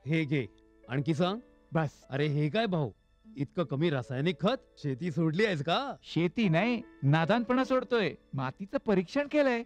हे घे, आणखी सांग. बस. अरे हे काय भाऊ, इतकं कमी रासायनिक खत? शेती सोडली आहेस का? शेती नाही, नादानपणा सोडतोय. मातीचं परीक्षण केलंय.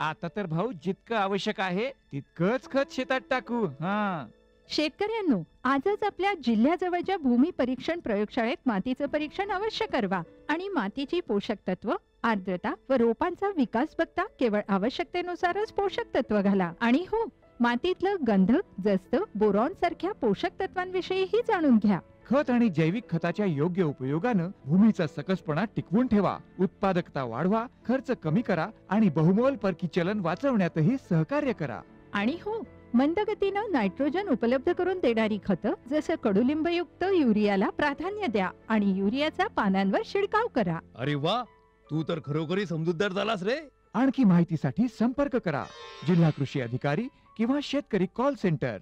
आता तर भाऊ जितकं आवश्यक आहे तितकंच खत शेतात टाकू. हा, शेतकऱ्यांनो, आजच आपल्या जिल्ह्याजवळच्या भूमी परीक्षण प्रयोगशाळेत मातीचं परीक्षण अवश्य करवा आणि मातीची पोषक तत्व, आर्द्रता व रोपांचा विकास बघता केवळ आवश्यकतेनुसारच पोषक तत्व घाला. आणि हो, मातीतलं गंधक, जस्त, बोरॉन सारख्या पोषक तत्वांविषयीही जाणून घ्या. खत आणि जैविक खताच्या योग्य उपयोगानं भूमीचा सकसपणा टिकवून ठेवा, उत्पादकता वाढवा, खर्च कमी करा आणि बहुमोल परकी चलन वाचवण्यातही सहकार्य करा. आणि हो, मंद गतीनं नायट्रोजन उपलब्ध करून देणारी खतं जसं कडुलिंबयुक्त युरियाला प्राधान्य द्या आणि युरियाचा पानांवर शिडकाव करा. अरे वा, तू तर खरोखरी समजूतदार झालास रे. आणखी माहितीसाठी संपर्क करा जिल्हा कृषी अधिकारी किंवा शेतकरी कॉल सेंटर.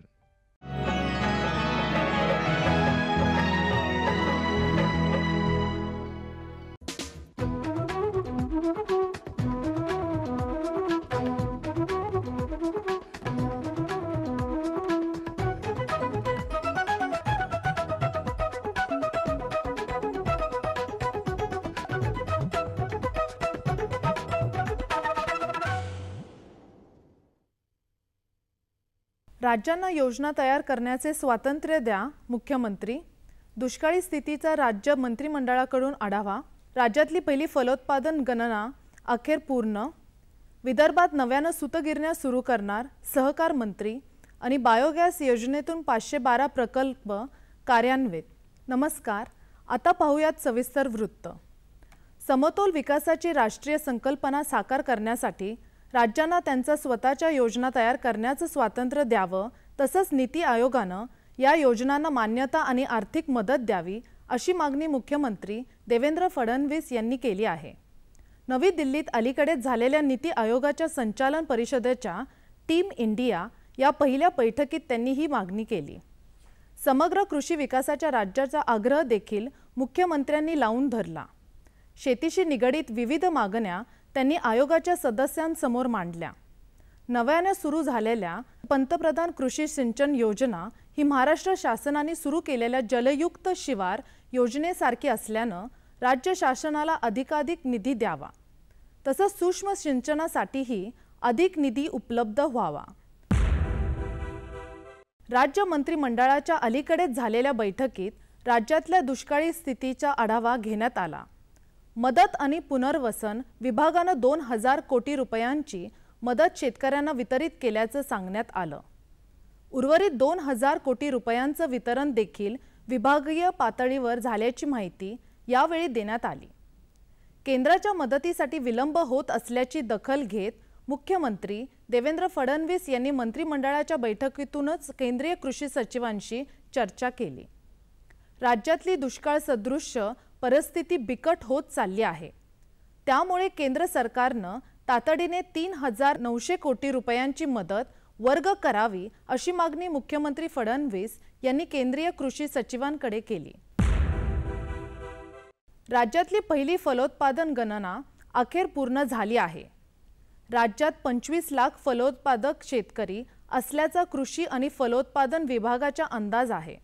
राज्यांना योजना तयार करण्याचे स्वातंत्र्य द्या. मुख्यमंत्री. दुष्काळी स्थितीचा राज्य मंत्रिमंडळाकडून आढावा. राज्यातली पहिली फलोत्पादन गणना अखेर पूर्ण. विदर्भात नव्यानं सूतगिरण्या सुरू करणार. सहकार मंत्री. आणि बायोगॅस योजनेतून 512 प्रकल्प कार्यान्वित. नमस्कार, आता पाहूयात सविस्तर वृत्त. समतोल विकासाची राष्ट्रीय संकल्पना साकार करण्यासाठी राज्यांना त्यांच्या स्वतःच्या योजना तयार करण्याचं स्वातंत्र्य द्यावं, तसंच नीती आयोगानं या योजनांना मान्यता आणि आर्थिक मदत द्यावी, अशी मागणी मुख्यमंत्री देवेंद्र फडणवीस यांनी केली आहे. नवी दिल्लीत अलीकडेच झालेल्या नीती आयोगाच्या संचालन परिषदेच्या टीम इंडिया या पहिल्या बैठकीत त्यांनी ही मागणी केली. समग्र कृषी विकासाच्या राज्याचा आग्रह देखील मुख्यमंत्र्यांनी लावून धरला. शेतीशी निगडीत विविध मागण्या त्यांनी आयोगाच्या सदस्यांसमोर मांडल्या. नव्याने सुरू झालेल्या पंतप्रधान कृषी सिंचन योजना ही महाराष्ट्र शासनाने सुरू केलेल्या जलयुक्त शिवार योजनेसारखी असल्यानं राज्य शासनाला अधिकाधिक निधी द्यावा, तसंच सूक्ष्म सिंचनासाठीही अधिक निधी उपलब्ध व्हावा. राज्य मंत्रिमंडळाच्या अलीकडेच झालेल्या बैठकीत राज्यातल्या दुष्काळी स्थितीचा आढावा घेण्यात आला. मदत आणि पुनर्वसन विभागानं 2000 कोटी रुपयांची मदत शेतकऱ्यांना वितरित केल्याचं सांगण्यात आलं. उर्वरित 2000 कोटी रुपयांचं वितरण देखील विभागीय पातळीवर झाल्याची माहिती यावेळी देण्यात आली. केंद्राच्या मदतीसाठी विलंब होत असल्याची दखल घेत मुख्यमंत्री देवेंद्र फडणवीस यांनी मंत्रिमंडळाच्या बैठकीतूनच केंद्रीय कृषी सचिवांशी चर्चा केली. राज्यातली दुष्काळ सदृश परिस्थिती बिकट होत चालली आहे. त्यामुळे केंद्र सरकारनं तातडीने 3900 कोटी रुपयांची मदत वर्ग करावी, अशी मागणी मुख्यमंत्री फडणवीस यांनी केंद्रीय कृषी सचिवांकडे केली. राज्यातली पहिली फलोत्पादन गणना अखेर पूर्ण झाली आहे. राज्यात 25 लाख फलोत्पादक शेतकरी असल्याचा कृषी आणि फलोत्पादन विभागाचा अंदाज आहे.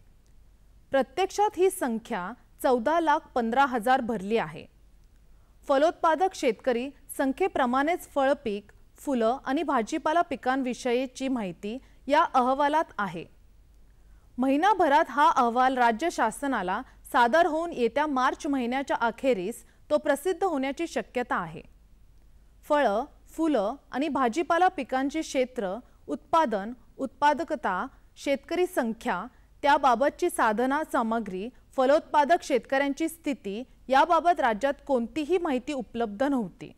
प्रत्यक्षात ही संख्या 14,15,000 भरली आहे. फलोत्पादक शेतकरी संख्येप्रमाणेच फळपीक, फुलं आणि भाजीपाला पिकांविषयीची माहिती या अहवालात आहे. महिनाभरात हा अहवाल राज्य शासनाला सादर होऊन येत्या मार्च महिन्याच्या अखेरीस तो प्रसिद्ध होण्याची शक्यता आहे. फळं, फुलं आणि भाजीपाला पिकांची क्षेत्र, उत्पादन, उत्पादकता, शेतकरी संख्या, त्याबाबतची साधना सामग्री, फलोत्पादक शेतकऱ्यांची स्थिती याबाबत राज्यात कोणतीही माहिती उपलब्ध नव्हती.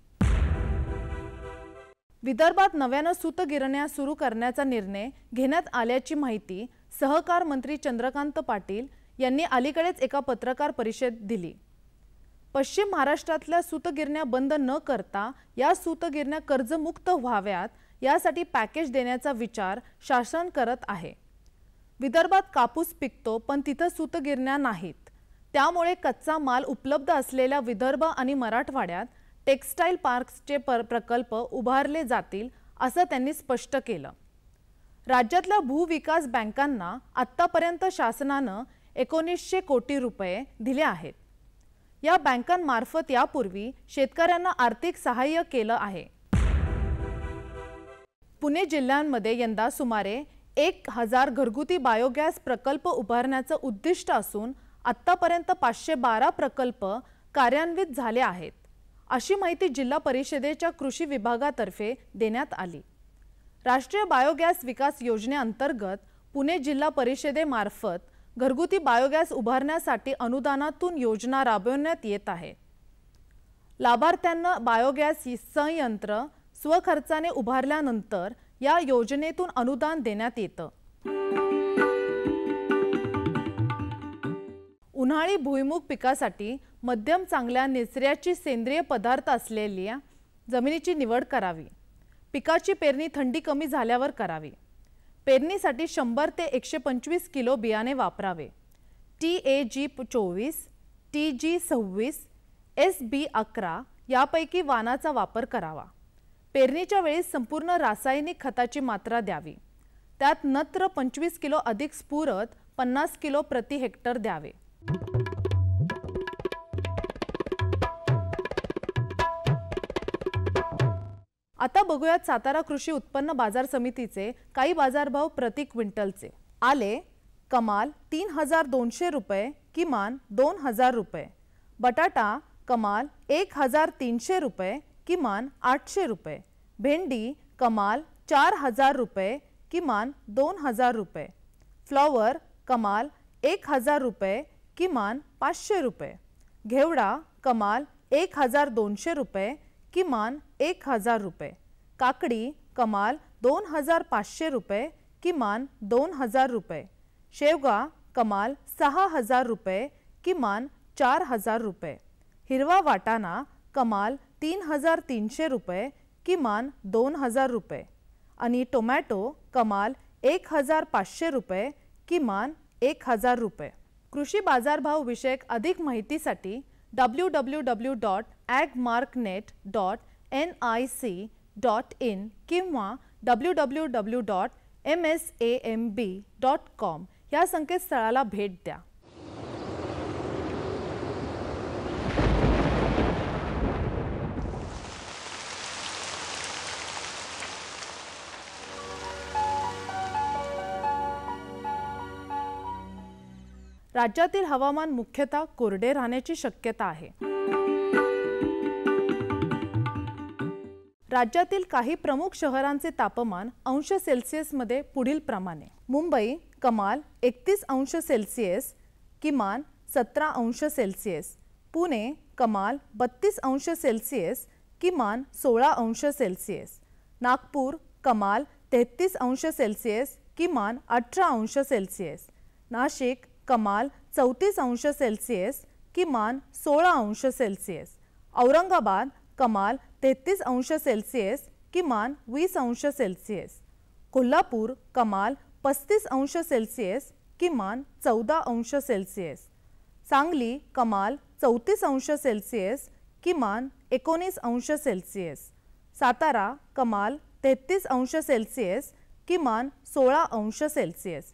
विदर्भात नव्यानं सूतगिरण्या सुरू करण्याचा निर्णय घेण्यात आल्याची माहिती सहकार मंत्री चंद्रकांत पाटील यांनी अलीकडेच एका पत्रकार परिषदेत दिली। पश्चिम महाराष्ट्रातल्या सूतगिरण्या बंद न करता या सूतगिरण्या कर्जमुक्त व्हाव्यात यासाठी पॅकेज देण्याचा विचार शासन करत आहे। विदर्भात कापूस पिकतो पण तिथं सूतगिरण्या नाहीत, त्यामुळे कच्चा माल उपलब्ध असलेल्या विदर्भ आणि मराठवाड्यात टेक्सटाईल पार्क्सचे प्रकल्प उभारले जातील असं त्यांनी स्पष्ट केलं। राज्यातल्या भूविकास बँकांना आत्तापर्यंत शासनानं 1900 कोटी रुपये दिले आहेत। या बँकांमार्फत यापूर्वी शेतकऱ्यांना आर्थिक सहाय्य केलं आहे। पुणे जिल्ह्यांमध्ये यंदा सुमारे 1000 घरगुती बायोगॅस प्रकल्प उभारण्याचं उद्दिष्ट असून आत्तापर्यंत 512 प्रकल्प कार्यान्वित झाले आहेत, अशी माहिती जिल्हा परिषदेच्या कृषी विभागातर्फे देण्यात आली। राष्ट्रीय बायोगॅस विकास योजनेअंतर्गत पुणे जिल्हा परिषदेमार्फत घरगुती बायोगॅस उभारण्यासाठी अनुदानातून योजना राबवण्यात येत आहे। लाभार्थ्यांना बायोगॅस संयंत्र स्वखर्चाने उभारल्यानंतर या योजनेतून अनुदान देण्यात येतं। उन्हाळी भुईमूग पिकासाठी मध्यम चांगल्या निचऱ्याची सेंद्रिय पदार्थ असलेल्या जमिनीची निवड करावी। पिकाची पेरणी थंडी कमी झाल्यावर करावी। पेरणीसाठी 100 ते 125 किलो बियाणे वापरावे। TAG 24, TG 26, SB 11 यापैकी वाणाचा वापर करावा। पेरणीच्या वेळी संपूर्ण रासायनिक खताची मात्रा द्यावी। त्यात नत्र 25 किलो अधिक स्फुरद 50 किलो प्रति हेक्टर द्यावे। आता बघूयात सातारा कृषी उत्पन्न बाजार समितीचे काही बाजारभाव प्रति क्विंटलचे। आले कमाल 3200 रुपये, किमान 2000 रुपये। बटाटा कमाल 1300 रुपये, किमान 800 रुपये। भेंडी कमाल 4000 रुपये, किमान 2000 रुपये। फ्लॉवर कमाल 1000 रुपये, किमान 500 रुपये। घेवडा कमाल 1200 रुपये, किमान 1000 रुपये। काकडी कमाल 2500 रुपये, किमान 2000 रुपये। शेवगा कमाल 6000 रुपये, किमान 4000 रुपये। हिरवा वाटाणा कमाल 3300 रुपये, किमान 2000 रुपये। आणि टोमॅटो कमाल 1500 रुपये, किमान 1000 रुपये। कृषी बाजारभाव विषयक अधिक माहितीसाठी www.agmarknet.nic.in किंवा www.msamb.com या संकेतस्थळाला भेट द्या। राज्यातील हवामान मुख्यतः कोरडे राहण्याची शक्यता आहे। राज्यातील काही प्रमुख शहरांचे तापमान अंश सेल्सिअस मध्ये पुढील प्रमाणे। मुंबई कमाल 31 अंश सेल्सिअस, किमान 17 अंश सेल्सिअस। पुणे कमाल 32 अंश सेल्सिअस, किमान 16 अंश सेल्सिअस। नागपूर कमाल 33 अंश सेल्सिअस, किमान 18 अंश सेल्सिअस। नाशिक कमाल 34 अंश सेल्सिअस, किमान 16 अंश सेल्सिअस। औरंगाबाद कमाल 33 अंश सेल्सिअस, किमान 20 अंश सेल्सिअस। कोल्हापूर कमाल 35 अंश सेल्सिअस, किमान 14 अंश सेल्सिअस। सांगली कमाल 34 अंश सेल्सिअस, किमान 19 अंश सेल्सिअस। सातारा कमाल 33 अंश सेल्सिअस, किमान 16 अंश सेल्सिअस।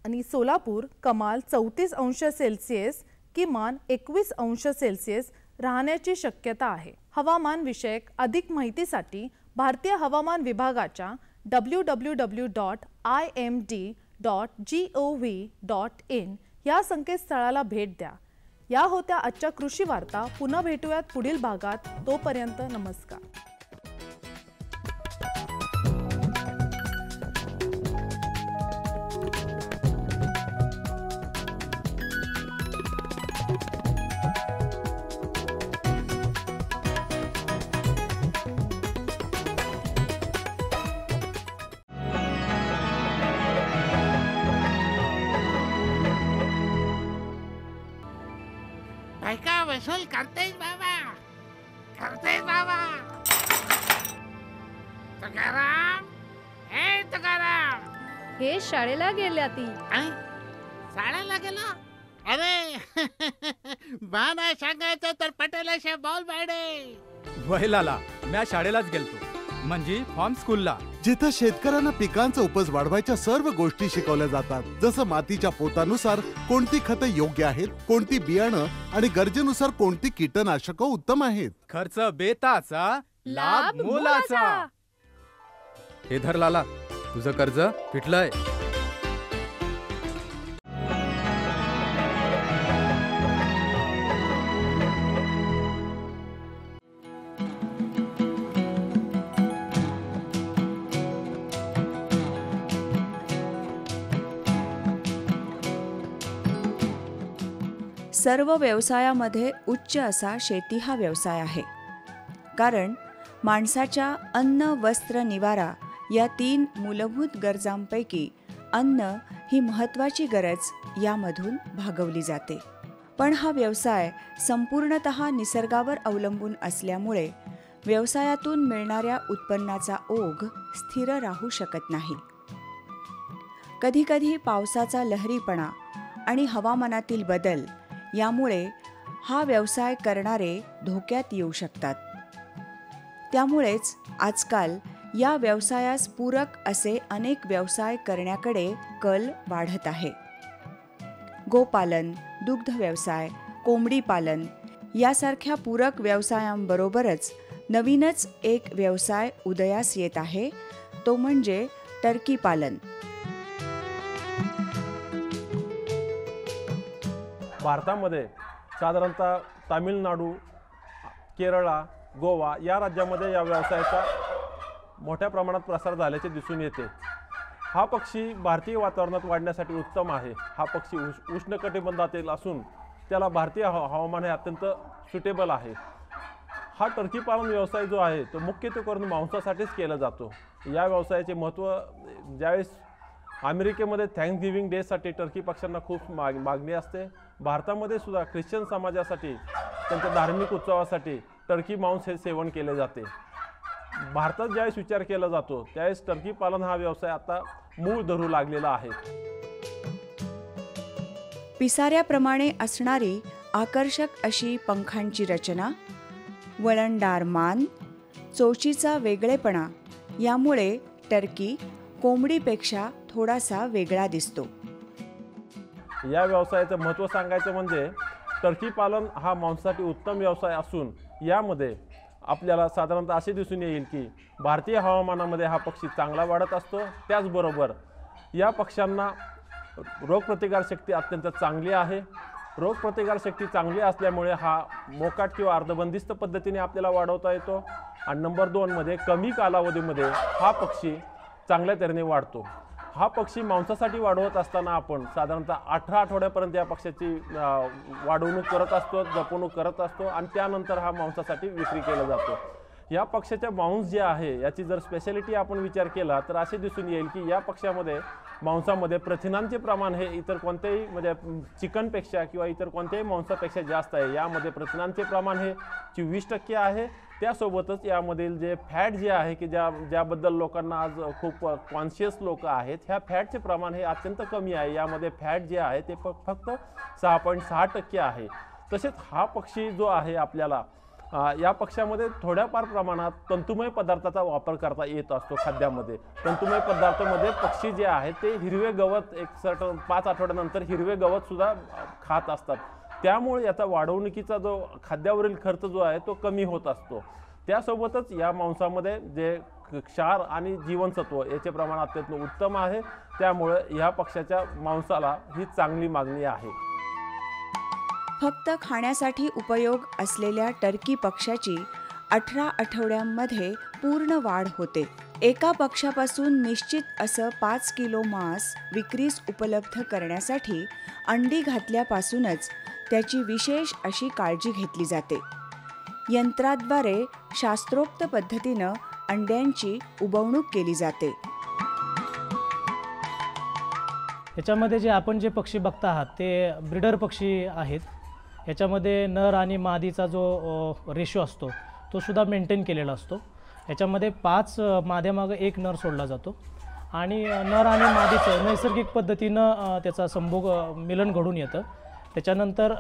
आणि सोलापूर कमाल 34 अंश सेल्सिअस, किमान 21 अंश सेल्सिअस राहण्याची शक्यता आहे। हवामान विषयक अधिक माहितीसाठी भारतीय हवामान विभागाच्या www.imd.gov.in या संकेतस्थळाला भेट द्या। या होत्या आजच्या कृषी वार्ता। पुन्हा भेटूयात पुढील भागात। तोपर्यंत नमस्कार। वसूल करतेच बाबा, करतेच बाबा. तुकाराम, हे तुकाराम. हे शाळेला गेल्या ती. शाळेला गेला? अरे बा नाही सांगायचं तर पटेलाशे बॉल बॅडे. वैलाला म्या शाळेलाच गेलतो, म्हणजे फॉर्म स्कूलला, जिथं शेतकऱ्यांना पिकांचा उपज वाढवायच्या सर्व गोष्टी शिकवल्या जातात. जसं मातीच्या पोतानुसार कोणती खतं योग्य आहेत, कोणती बियाणं आणि गरजेनुसार कोणती कीटकनाशकं उत्तम आहेत. खर्च बेताचा, लाभ मोलाचा. हे धर लाला, तुझं कर्ज फिटलंय. सर्व व्यवसायामध्ये उच्च असा शेती हा व्यवसाय आहे. कारण माणसाच्या अन्न, वस्त्र, निवारा या 3 मूलभूत गरजांपैकी अन्न ही महत्त्वाची गरज यामधून भागवली जाते. पण हा व्यवसाय संपूर्णतः निसर्गावर अवलंबून असल्यामुळे व्यवसायातून मिळणाऱ्या उत्पन्नाचा ओघ स्थिर राहू शकत नाही. कधीकधी पावसाचा लहरीपणा आणि हवामानातील बदल यामुळे हा व्यवसाय करणारे धोक्यात येऊ शकतात. त्यामुळेच आजकाल या व्यवसायास पूरक असे अनेक व्यवसाय करण्याकडे कल वाढत आहे. गोपालन, दुग्ध व्यवसाय, कोंबडी पालन यासारख्या पूरक व्यवसायांबरोबरच नवीनच एक व्यवसाय उदयास येत आहे, तो म्हणजे टर्की पालन. भारतामध्ये साधारणतः तामिळनाडू, केरळा, गोवा या राज्यामध्ये या व्यवसायाचा मोठ्या प्रमाणात प्रसार झाल्याचे दिसून येते. हा पक्षी भारतीय वातावरणात वाढण्यासाठी उत्तम आहे. हा पक्षी उष्णकटिबंधातील असून त्याला भारतीय हवामान हे अत्यंत सुटेबल आहे. हा टर्की पालन व्यवसाय जो आहे तो मुख्यत्वे करून मांसासाठीच केला जातो. या व्यवसायाचे महत्त्व ज्यावेळेस अमेरिकेमध्ये थँक्सगिव्हिंग डेसाठी टर्की पक्ष्यांना खूप मागणी असते. भारतामध्ये सुद्धा ख्रिश्चन समाजासाठी त्यांच्या धार्मिक उत्सवासाठी टर्की मांस हे सेवन केले जाते. भारतात ज्यावेळेस विचार केला जातो त्यावेळेस टर्की पालन हा व्यवसाय आता मूळ धरू लागलेला आहे. पिसाऱ्याप्रमाणे असणारी आकर्षक अशी पंखांची रचना, वळणदार मान, चोचीचा वेगळेपणा यामुळे टर्की कोंबडीपेक्षा थोडासा वेगळा दिसतो. या व्यवसायाचं महत्त्व सांगायचं म्हणजे टर्की पालन हा मांसासाठी उत्तम व्यवसाय असून यामध्ये आपल्याला साधारणतः असे दिसून येईल की भारतीय हवामानामध्ये हा पक्षी चांगला वाढत असतो. त्याचबरोबर या पक्ष्यांना रोगप्रतिकारशक्ती अत्यंत चांगली आहे. रोगप्रतिकारशक्ती चांगली असल्यामुळे हा मोकाट किंवा अर्धबंदिस्त पद्धतीने आपल्याला वाढवता येतो. आणि नंबर 2 मध्ये कमी कालावधीमध्ये हा पक्षी चांगल्या तऱ्हेने वाढतो. हा पक्षी मांसासाठी वाढवत असताना आपण साधारणतः 18 आठवड्यापर्यंत या पक्षाची वाढवणूक करत असतो, जपवणूक करत असतो आणि त्यानंतर हा मांसासाठी विक्री केला जातो. या पक्षाच्या मांस जे आहे याची जर स्पेशालिटी आपण विचार केला तर असे दिसून येईल की या पक्षामध्ये मांसामध्ये प्रथिनांचे प्रमाण हे इतर कोणत्याही म्हणजे चिकनपेक्षा किंवा इतर कोणत्याही मांसापेक्षा जास्त आहे. यामध्ये प्रथिनांचे प्रमाण हे 24% आहे. त्यासोबतच यामधील जे फॅट जे आहे की ज्याबद्दल लोकांना आज खूप कॉन्शियस लोक आहेत, ह्या फॅटचे प्रमाण हे अत्यंत कमी आहे. यामध्ये फॅट जे आहे ते फक्त 6.6% आहे. तसेच हा पक्षी जो आहे आपल्याला या पक्षामध्ये थोड्याफार प्रमाणात तंतुमय पदार्थाचा वापर करता येत असतो खाद्यामध्ये. तंतुमय पदार्थामध्ये पक्षी जे आहेत ते हिरवे गवत एक सर्टन 5 आठवड्यानंतर हिरवे गवत सुद्धा खात असतात. त्यामुळे याचा वाढवणुकीचा जो खाद्यावरील खर्च जो आहे तो कमी होत असतो. त्यासोबतच या मांसामध्ये जे क्षार आणि जीवनसत्व याचे प्रमाण अत्यंत उत्तम आहे. त्यामुळे या पक्षाच्या मांसाला ही चांगली मागणी आहे. फक्त खाण्यासाठी उपयोग असलेल्या टर्की पक्ष्याची 18 आठवड्यांमध्ये पूर्ण वाढ होते. एका पक्षापासून निश्चित असं 5 किलो मांस विक्रीस उपलब्ध करण्यासाठी अंडी घातल्यापासूनच त्याची विशेष अशी काळजी घेतली जाते. यंत्राद्वारे शास्त्रोक्त पद्धतीनं अंड्यांची उबवणूक केली जाते. याच्यामध्ये जे आपण जे पक्षी बघता आहात ते ब्रीडर पक्षी आहेत. याच्यामध्ये नर आणि मादीचा जो रेशो असतो तो सुद्धा मेंटेन केलेला असतो. याच्यामध्ये 5 माद्यामागं 1 नर सोडला जातो आणि नर आणि मादीचं नैसर्गिक पद्धतीनं त्याचा संभोग मिलन घडून येतं. त्याच्यानंतर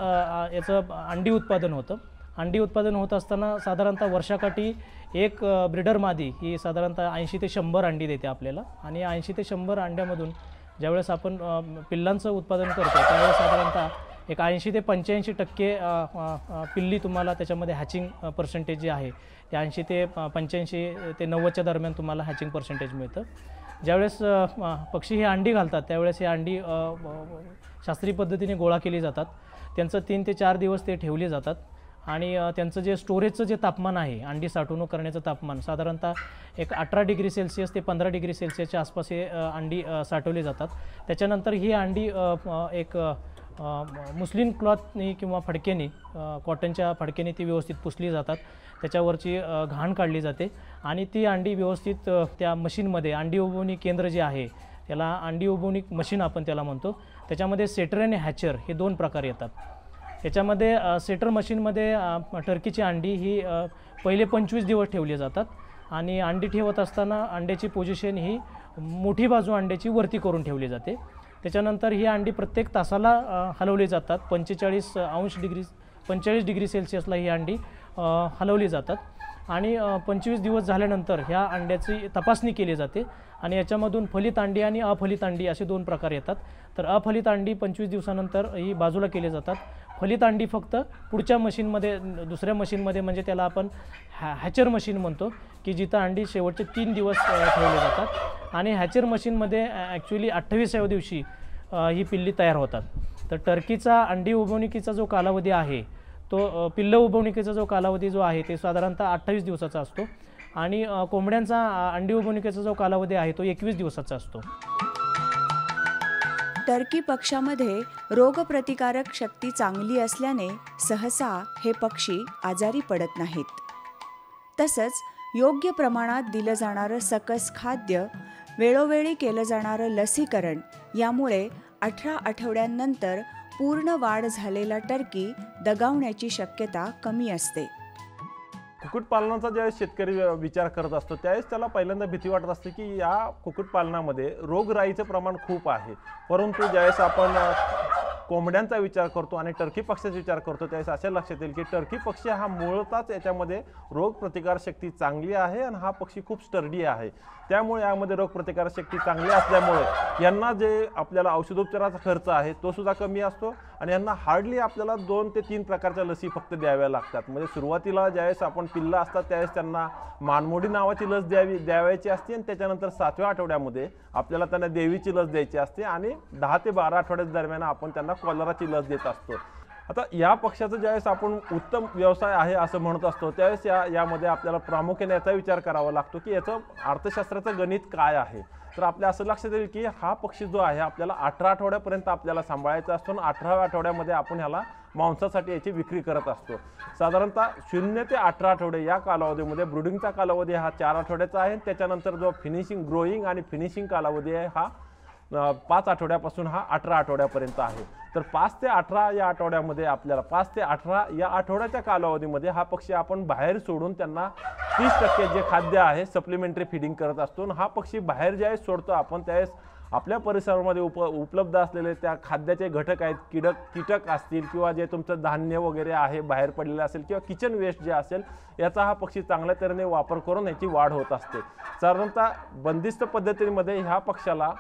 याचं अंडी उत्पादन होतं. अंडी उत्पादन होत असताना साधारणतः वर्षाकाठी एक ब्रिडर मादी ही साधारणतः 80 ते 100 अंडी देते आपल्याला आणि 80 ते 100 अंड्यामधून ज्यावेळेस आपण पिल्लांचं उत्पादन करतो त्यावेळेस साधारणतः एक 80 ते 85% पिल्ली तुम्हाला त्याच्यामध्ये हॅचिंग पर्सेंटेज जे आहे ते 80 ते 85 ते 90च्या दरम्यान तुम्हाला हॅचिंग पर्सेंटेज मिळतं. ज्यावेळेस पक्षी ही अंडी घालतात त्यावेळेस ही अंडी शास्त्रीय पद्धतीने गोळा केली जातात. त्यांचं 3 ते 4 दिवस ते ठेवले जातात आणि त्यांचं जे स्टोरेजचं जे तापमान आहे अंडी साठवणूक करण्याचं तापमान साधारणतः एक 18 डिग्री सेल्सिअस ते 15 डिग्री सेल्सिअसच्या आसपास हे अंडी साठवली जातात. त्याच्यानंतर ही अंडी एक मुस्लिन क्लॉथनी किंवा फडक्यानी कॉटनच्या फडक्याने ती व्यवस्थित पुसली जातात. त्याच्यावरची घाण काढली जाते आणि ती अंडी व्यवस्थित त्या मशीनमध्ये अंडी उबवणी केंद्र जे आहे त्याला अंडी उबवणी मशीन आपण त्याला म्हणतो. त्याच्यामध्ये सेटर आणि हॅचर हे 2 प्रकार येतात. याच्यामध्ये सेटर मशीनमध्ये टर्कीची अंडी ही पहिले 25 दिवस ठेवली जातात आणि अंडी ठेवत असताना अंड्याची पोझिशन ही मोठी बाजू अंड्याची वरती करून ठेवली जाते. त्याच्यानंतर ही अंडी प्रत्येक तासाला हलवली जातात. 45 डिग्री सेल्सिअसला ही अंडी हलवली जातात आणि 25 दिवस झाल्यानंतर ह्या अंड्याची तपासणी केली जाते आणि याच्यामधून फलित अंडी आणि अफलित अंडी असे 2 प्रकार येतात. तर अफलित अंडी 25 दिवसानंतर ही बाजूला केली जातात. फलित अंडी फक्त पुढच्या मशीनमध्ये दुसऱ्या मशीनमध्ये म्हणजे त्याला आपण हॅचर मशीन म्हणतो की जिथं अंडी शेवटचे 3 दिवस ठेवले जातात आणि हॅचर मशीनमध्ये ॲक्च्युली 28व्या दिवशी ही पिल्ली तयार होतात. तर टर्कीचा अंडी उबवणुकीचा जो कालावधी आहे तो पिल्लं उबवणुकीचा जो कालावधी जो आहे ते साधारणतः 28 दिवसाचा असतो आणि कोंबड्यांचा अंडी उबवणुकीचा जो कालावधी आहे तो 21 दिवसाचा असतो. टर्की पक्ष्यामध्ये रोगप्रतिकारक शक्ती चांगली असल्याने सहसा हे पक्षी आजारी पडत नाहीत. तसंच योग्य प्रमाणात दिलं जाणारं सकस खाद्य, वेळोवेळी केलं जाणारं लसीकरण यामुळे 18 आठवड्यांनंतर पूर्ण वाढ झालेला टर्की दगावण्याची शक्यता कमी असते. कुक्कुटपालनाचा ज्यावेळेस शेतकरी विचार करत असतो त्यावेळेस त्याला पहिल्यांदा भीती वाटत असते की या कुक्कुटपालनामध्ये रोगराईचं प्रमाण खूप आहे. परंतु ज्यावेळेस आपण कोंबड्यांचा विचार करतो आणि टर्की पक्ष्याचा विचार करतो त्यावेळेस अशा लक्षात येईल की टर्की पक्षी हा मूळतःच याच्यामध्ये रोगप्रतिकारशक्ती चांगली आहे आणि हा पक्षी खूप स्टर्डी आहे. त्यामुळे यामध्ये रोगप्रतिकारशक्ती चांगली असल्यामुळे यांना जे आपल्याला औषधोपचाराचा खर्च आहे तो सुद्धा कमी असतो आणि यांना हार्डली आपल्याला 2 ते 3 प्रकारच्या लसी फक्त द्याव्या लागतात. म्हणजे सुरुवातीला ज्यावेळेस आपण पिल्लं असतात त्यावेळेस त्यांना मानमोडी नावाची लस द्यावायची असते आणि त्याच्यानंतर 7व्या आठवड्यामध्ये आपल्याला त्यांना देवीची लस द्यायची असते आणि 10 ते 12 आठवड्याच्या दरम्यान आपण त्यांना कॉलराची लस देत असतो. आता या पक्षाचं ज्यावेळेस आपण उत्तम व्यवसाय आहे असं म्हणत असतो त्यावेळेस यामध्ये आपल्याला प्रामुख्याने याचा विचार करावा लागतो की याचं अर्थशास्त्राचं गणित काय आहे. तर आपल्या असं लक्षात येईल की हा पक्षी जो आहे आपल्याला 18 आठवड्यापर्यंत आपल्याला सांभाळायचा असतो आणि 18व्या आठवड्यामध्ये आपण ह्याला मांसासाठी याची विक्री करत असतो. साधारणतः 0 ते 18 आठवडे या कालावधीमध्ये ब्रुडिंगचा कालावधी हा 4 आठवड्याचा आहे. त्याच्यानंतर जो फिनिशिंग ग्रोईंग आणि फिनिशिंग कालावधी आहे हा 5 आठवड्यापासून हा 18 आठवड्यापर्यंत आहे. तर 5 ते 18 या आठवड्यामध्ये आपल्याला 5 ते 18 या आठवड्याच्या कालावधीमध्ये हा पक्षी आपण बाहेर सोडून त्यांना 30% जे खाद्य आहे सप्लिमेंटरी फीडिंग करत असतो. हा पक्षी बाहेर ज्यावेळेस सोडतो आपण त्यावेळेस आपल्या परिसरामध्ये उपलब्ध असलेले त्या खाद्याचे घटक आहेत, कीटक असतील किंवा जे तुमचं धान्य वगैरे आहे बाहेर पडलेलं असेल किंवा किचन वेस्ट जे असेल याचा हा पक्षी चांगल्या तऱ्हेने वापर करून याची वाढ होत असते. साधारणतः बंदिस्त पद्धतीमध्ये ह्या पक्षाला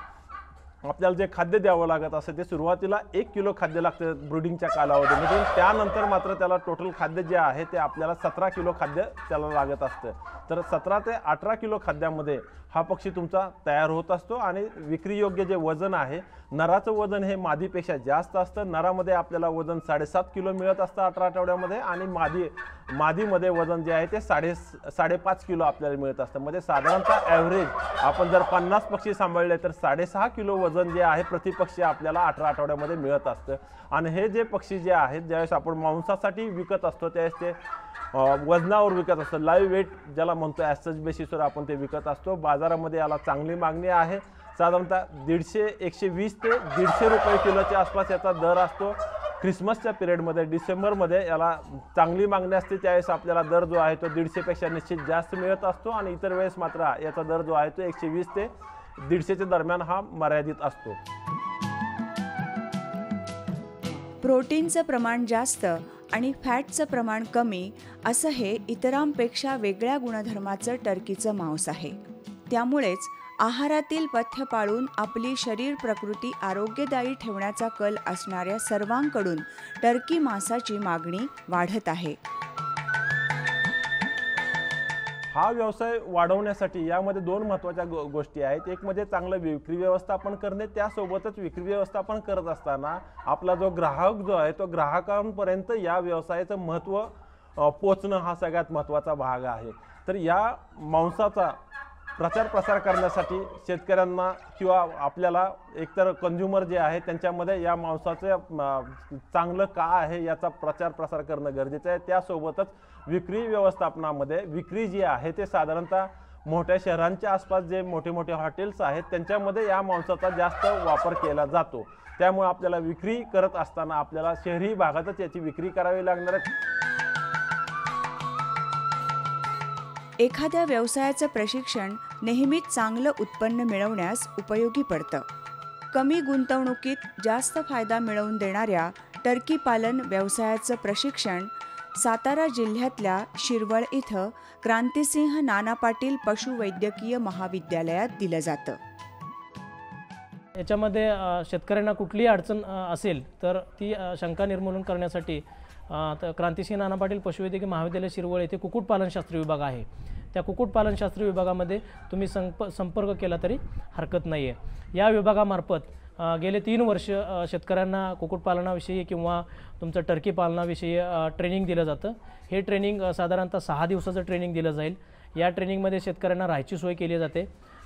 आपल्याला जे खाद्य द्यावं लागत असतं ते सुरुवातीला 1 किलो खाद्य लागतं ब्रुडिंगच्या कालावधीमध्ये. त्यानंतर मात्र त्याला टोटल खाद्य जे आहे ते आपल्याला 17 किलो खाद्य त्याला लागत असतं. तर 17 ते 18 किलो खाद्यामध्ये हा पक्षी तुमचा तयार होत असतो आणि विक्रीयोग्य जे वजन आहे नराचं वजन हे मादीपेक्षा जास्त असतं. नरामध्ये आपल्याला वजन 7.5 किलो मिळत असतं 18 आठवड्यामध्ये आणि मादीमध्ये वजन जे आहे ते 5.5 किलो आपल्याला मिळत असतं. म्हणजे साधारणतः ॲव्हरेज आपण जर 50 पक्षी सांभाळले तर 6.5 किलो वजन जे आहे प्रति पक्षी आपल्याला 18 आठवड्यामध्ये मिळत असतं. आणि हे जे पक्षी जे आहेत ज्यावेळेस आपण मांसासाठी विकत असतो त्यावेळेस ते वजनावर विकत असतं, लाईव्ह वेट ज्याला म्हणतो ॲसच बेसिसवर आपण ते विकत असतो. बाजारामध्ये याला चांगली मागणी आहे. साधारणतः 120 ते 120 रुपये किलोच्या आसपास याचा दर असतो. ख्रिसमसच्या पिरियडमध्ये डिसेंबरमध्ये याला चांगली मागणी असते, त्यावेळेस आपल्याला दर जो आहे तो 150पेक्षा निश्चित जास्त मिळत असतो आणि इतर वेळेस मात्र याचा दर जो आहे तो 120 ते 150च्या दरम्यान हा मर्यादित असतो. प्रोटीनचं प्रमाण जास्त आणि फॅटचं प्रमाण कमी असं हे इतरांपेक्षा वेगळ्या गुणधर्माचं टर्कीचं मांस आहे. त्यामुळेच आहारातील पथ्य पाळून आपली शरीर प्रकृती आरोग्यदायी ठेवण्याचा कल असणाऱ्या सर्वांकडून टर्की मांसाची मागणी वाढत आहे. हा व्यवसाय वाढवण्यासाठी यामध्ये 2 महत्त्वाच्या गोष्टी आहेत. एक म्हणजे चांगलं विक्री व्यवस्थापन करणे, त्यासोबतच विक्री व्यवस्थापन करत असताना आपला जो ग्राहक जो आहे तो ग्राहकांपर्यंत या व्यवसायाचं महत्त्व पोचणं हा सगळ्यात महत्त्वाचा भाग आहे. तर या मांसाचा प्रचार प्रसार करण्यासाठी शेतकऱ्यांना किंवा आपल्याला एकतर कंझ्युमर जे आहे त्यांच्यामध्ये या मांसाचं चांगलं का आहे याचा प्रचार प्रसार करणं गरजेचं आहे. त्यासोबतच विक्री व्यवस्थापनामध्ये विक्री जी आहे ते साधारणतः मोठ्या शहरांच्या आसपास जे मोठे मोठे हॉटेल्स आहेत त्यांच्यामध्ये या मांसाचा जास्त वापर केला जातो. त्यामुळे आपल्याला विक्री करत असताना आपल्याला शहरी भागातच याची विक्री करावी लागणार आहे. एखाद्या व्यवसायाचं प्रशिक्षण नेहमीच चांगलं उत्पन्न मिळवण्यास उपयोगी पडतं. कमी गुंतवणुकीत जास्त फायदा मिळवून देणाऱ्या टर्की पालन व्यवसायाचं प्रशिक्षण सातारा जिल्ह्यातल्या शिरवळ इथं क्रांतिसिंह नाना पाटील पशुवैद्यकीय महाविद्यालयात दिलं जातं. याच्यामध्ये शेतकऱ्यांना कुठलीही अडचण असेल तर ती शंका निर्मूलन करण्यासाठी क्रांतिसिंह नाना पाटील पशुवैद्यकीय महाविद्यालय शिरवळ येथे कुक्कुटपालनशास्त्र विभाग आहे. त्या कुक्कुटपालनशास्त्र विभागामध्ये तुम्ही संपर्क केला तरी हरकत नाही आहे. या विभागामार्फत गेले 3 वर्ष शेतकऱ्यांना कुक्कुटपालनाविषयी किंवा तुमचं टर्की पालनाविषयी ट्रेनिंग दिलं जातं. हे ट्रेनिंग साधारणतः 6 दिवसाचं ट्रेनिंग दिलं जाईल. या ट्रेनिंगमध्ये शेतकऱ्यांना राहायची सोय केली जाते,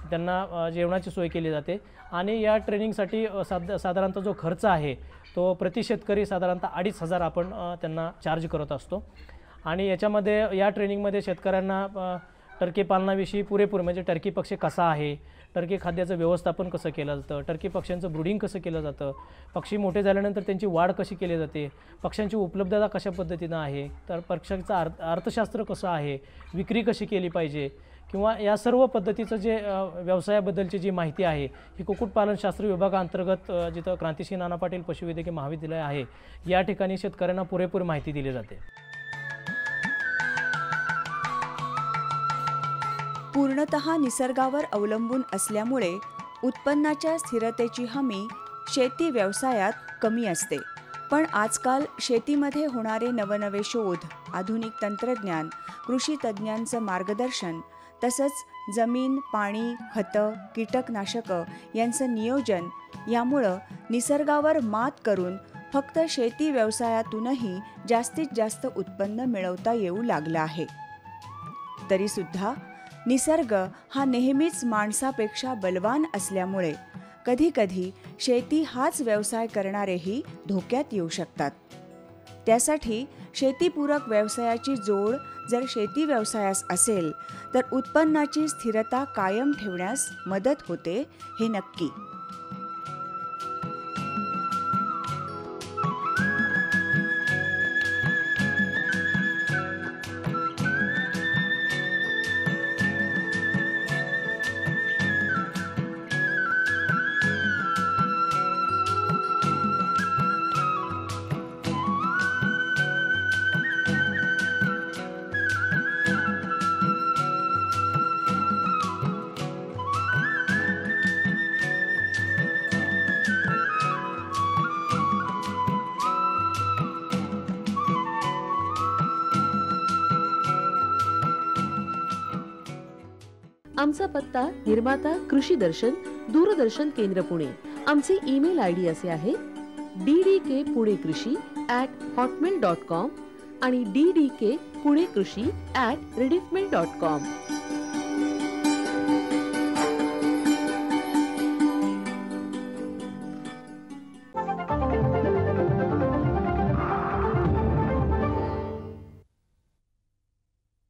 त्यांना जेवणाची सोय केली जाते आणि या ट्रेनिंगसाठी साधारणतः जो खर्च आहे तो प्रति शेतकरी साधारणतः 2,500 आपण त्यांना चार्ज करत असतो. आणि याच्यामध्ये या ट्रेनिंगमध्ये शेतकऱ्यांना टर्की पालनाविषयी पुरेपूर म्हणजे टर्की पक्षी कसा आहे, टर्की खाद्याचं व्यवस्थापन कसं केलं जातं, टर्की पक्ष्यांचं ब्रूडिंग कसं केलं जातं, पक्षी मोठे झाल्यानंतर त्यांची वाढ कशी केली जाते, पक्ष्यांची उपलब्धता कशा पद्धतीनं आहे, तर पक्ष्यांचं अर्थशास्त्र कसं आहे, विक्री कशी केली पाहिजे किंवा या सर्व पद्धतीचं जे व्यवसायाबद्दलची जी माहिती आहे ही कुक्कुटपालनशास्त्र विभागाअंतर्गत जिथं क्रांतिसिंह नाना पाटील पशुवैद्यकीय महाविद्यालय आहे या ठिकाणी शेतकऱ्यांना पुरेपूर माहिती दिली जाते. पूर्णतः निसर्गावर अवलंबून असल्यामुळे उत्पन्नाच्या स्थिरतेची हमी शेती व्यवसायात कमी असते. पण आजकाल शेतीमध्ये होणारे नवनवे शोध, आधुनिक तंत्रज्ञान, कृषी तज्ज्ञांचं मार्गदर्शन तसंच जमीन, पाणी, खतं, कीटकनाशकं यांचं नियोजन यामुळं निसर्गावर मात करून फक्त शेती व्यवसायातूनही जास्तीत जास्त उत्पन्न मिळवता येऊ लागलं आहे. तरीसुद्धा निसर्ग हा नेहमीच माणसापेक्षा बलवान असल्यामुळे कधीकधी शेती हाच व्यवसाय करणारेही धोक्यात येऊ शकतात. त्यासाठी शेतीपूरक व्यवसायाची जोड जर शेती व्यवसायास असेल तर उत्पन्नाची स्थिरता कायम ठेवण्यास मदत होते हे नक्की. आमचा पत्ता निर्माता कृषी दर्शन, दूरदर्शन केंद्र पुणे. आमचे ईमेल आयडी असे आहे ddkpunekrshi@hotmail.com आणि ddkpunekrshi@rediffmail.com.